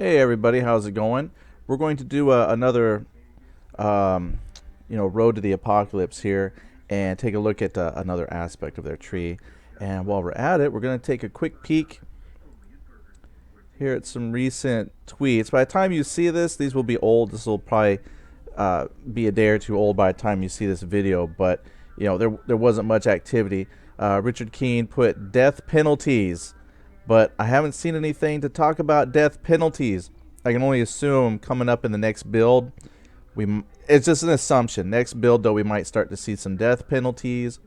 Hey everybody, how's it going? We're going to do another, um, Road to the Apocalypse here, and take a look at another aspect of their tree. And while we're at it, we're going to take a quick peek here at some recent tweets. By the time you see this, these will be old. This will probably be a day or two old by the time you see this video. But there wasn't much activity. Richard Keene put death penalties, but I haven't seen anything to talk about death penalties. I can only assume coming up in the next build, it's just an assumption. Next build, though, we might start to see some death penalties.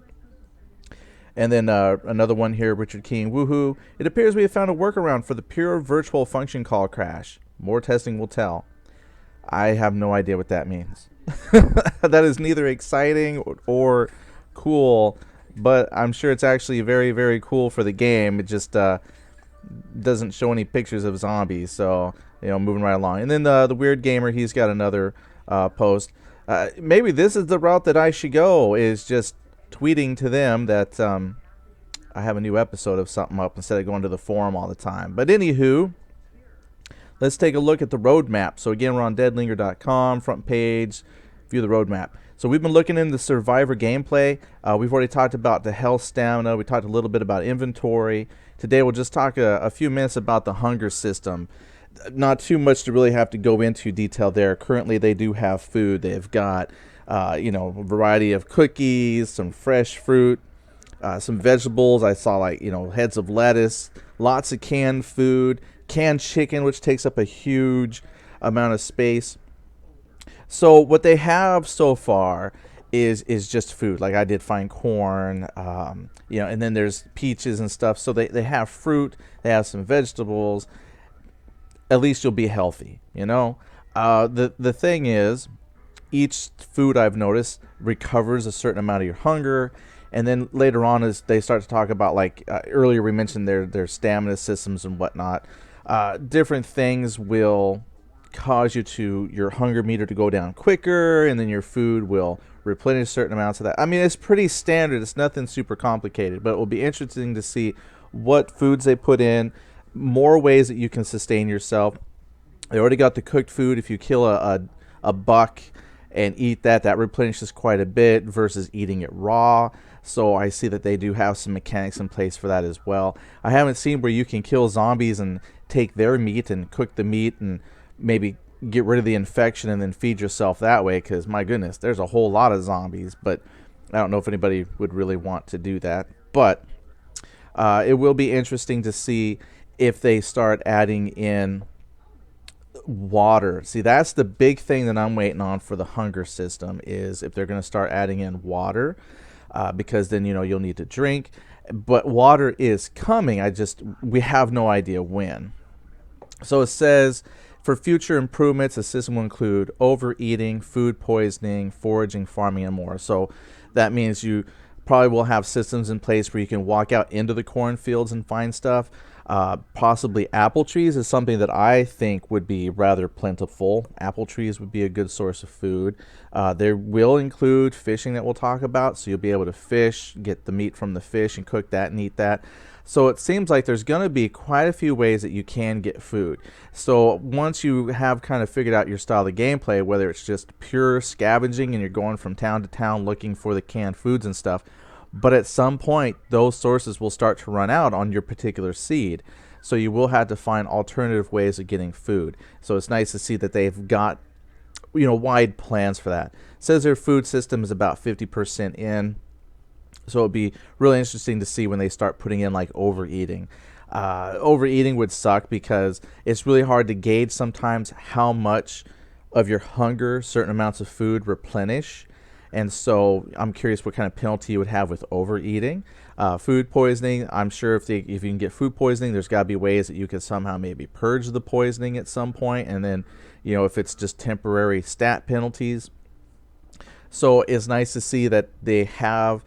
And then another one here, Richard King, woohoo. It appears we have found a workaround for the pure virtual function call crash. More testing will tell. I have no idea what that means. That is neither exciting or cool, but I'm sure it's actually very, very cool for the game. It just doesn't show any pictures of zombies, so moving right along. And then the weird gamer, he's got another post. Maybe this is the route that I should go, is just tweeting to them that I have a new episode of something up instead of going to the forum all the time. But anywho, let's take a look at the roadmap. So again, we're on deadlinger.com, front page, view the roadmap. So we've been looking into Survivor gameplay. We've already talked about the health stamina. We talked a little bit about inventory. Today we'll just talk a few minutes about the hunger system. Not too much to really have to go into detail there. Currently they do have food. They've got a variety of cookies, some fresh fruit, some vegetables. I saw heads of lettuce, lots of canned food, canned chicken, which takes up a huge amount of space. So what they have so far is just food. Like I did find corn, and then there's peaches and stuff. So they have fruit, they have some vegetables. At least you'll be healthy, The thing is, each food I've noticed recovers a certain amount of your hunger. And then later on, as they start to talk about, earlier we mentioned their stamina systems and whatnot, different things will cause your hunger meter to go down quicker, and then your food will replenish certain amounts of that. I mean, it's pretty standard. It's nothing super complicated, but it will be interesting to see what foods they put in, more ways that you can sustain yourself. They already got the cooked food. If you kill a buck and eat that replenishes quite a bit versus eating it raw. So I see that they do have some mechanics in place for that as well. I haven't seen where you can kill zombies and take their meat and cook the meat and maybe get rid of the infection and then feed yourself that way, because my goodness, there's a whole lot of zombies, but I don't know if anybody would really want to do that. But it will be interesting to see if they start adding in water. See, that's the big thing that I'm waiting on for the hunger system, is if they're going to start adding in water, because then you'll need to drink. But water is coming. We have no idea when. So it says, for future improvements, the system will include overeating, food poisoning, foraging, farming, and more. So that means you probably will have systems in place where you can walk out into the cornfields and find stuff. Possibly apple trees is something that I think would be rather plentiful. Apple trees would be a good source of food. There will include fishing that we'll talk about, so you'll be able to fish, get the meat from the fish, and cook that and eat that. So it seems like there's going to be quite a few ways that you can get food. So once you have kind of figured out your style of gameplay, whether it's just pure scavenging and you're going from town to town looking for the canned foods and stuff, but at some point those sources will start to run out on your particular seed. So you will have to find alternative ways of getting food. So it's nice to see that they've got wide plans for that. It says their food system is about 50% in. So it'll be really interesting to see when they start putting in overeating. Overeating would suck because it's really hard to gauge sometimes how much of your hunger certain amounts of food replenish. And so I'm curious what kind of penalty you would have with overeating. Food poisoning, I'm sure if you can get food poisoning, there's got to be ways that you could somehow maybe purge the poisoning at some point. And then, if it's just temporary stat penalties. So it's nice to see that they have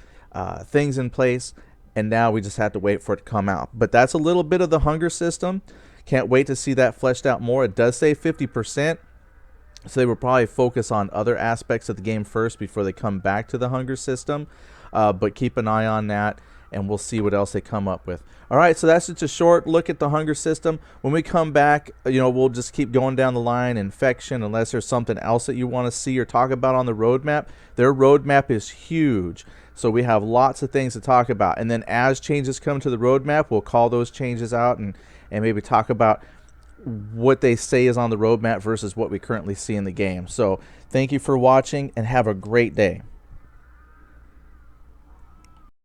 things in place, and now we just have to wait for it to come out. But that's a little bit of the hunger system. Can't wait to see that fleshed out more. It does say 50%. So they will probably focus on other aspects of the game first before they come back to the hunger system. But keep an eye on that, and we'll see what else they come up with. All right, so that's just a short look at the hunger system. When we come back, we'll just keep going down the line. Infection, unless there's something else that you want to see or talk about on the roadmap. Their roadmap is huge, so we have lots of things to talk about. And then as changes come to the roadmap, we'll call those changes out and maybe talk about what they say is on the roadmap versus what we currently see in the game. So thank you for watching and have a great day.